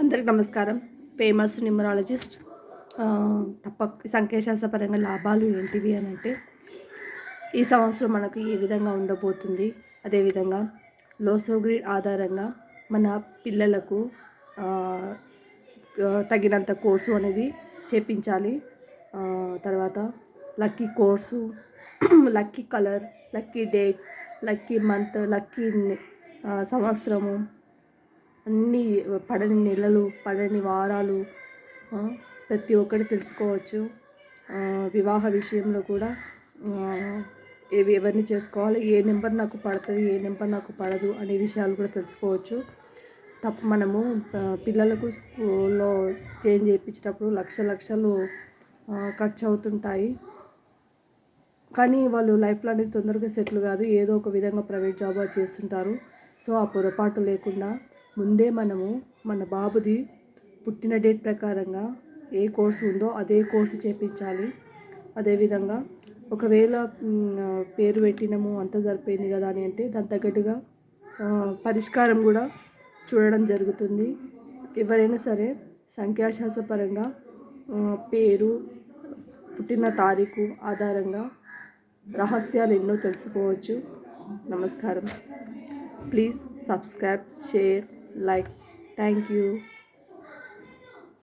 అందరికి నమస్కారం. Famous numerologist సంఖ్యాశాస్త్రపరంగా లాభాలు ఏంటివి అని అంటే, ఈ సంవత్సరం మనకు ఏ విధంగా ఉండబోతుంది, అదేవిధంగా లోసోగ్రిడ్ ఆధారంగా మన పిల్లలకు తగినంత కోర్సు అనేది చేపించాలి. తర్వాత lucky course, lucky colour, lucky date, lucky month, lucky సంవత్సరము, అన్నీ పడని నెలలు, పడని వారాలు ప్రతి ఒక్కటి తెలుసుకోవచ్చు. వివాహ విషయంలో కూడా ఎవరిని చేసుకోవాలి, ఏ నెంబర్ నాకు పడుతుంది, ఏ నెంబర్ నాకు పడదు అనే విషయాలు కూడా తెలుసుకోవచ్చు. మనము పిల్లలకు స్కూల్లో చేంజ్ చేయించేటప్పుడు లక్షలు ఖర్చు అవుతుంటాయి. కానీ వాళ్ళు లైఫ్లో అనేది తొందరగా సెటిల్ కాదు, ఏదో ఒక విధంగా ప్రైవేట్ జాబ్ చేస్తుంటారు. సో ఆ పొరపాటు లేకుండా ముందే మనము మన బాబుది పుట్టిన డేట్ ప్రకారంగా ఏ కోర్సు ఉందో అదే కోర్సు చేయించాలి. అదేవిధంగా ఒకవేళ పేరు పెట్టినాము అంతా సరిపోయింది కదా అని అంటే దాని తగ్గట్టుగా పరిష్కారం కూడా చూడడం జరుగుతుంది. ఎవరైనా సరే సంఖ్యాశాస్త్రపరంగా పేరు, పుట్టిన తారీఖు ఆధారంగా రహస్యాలు ఎన్నో తెలుసుకోవచ్చు. నమస్కారం. Please subscribe, share, like. Thank you.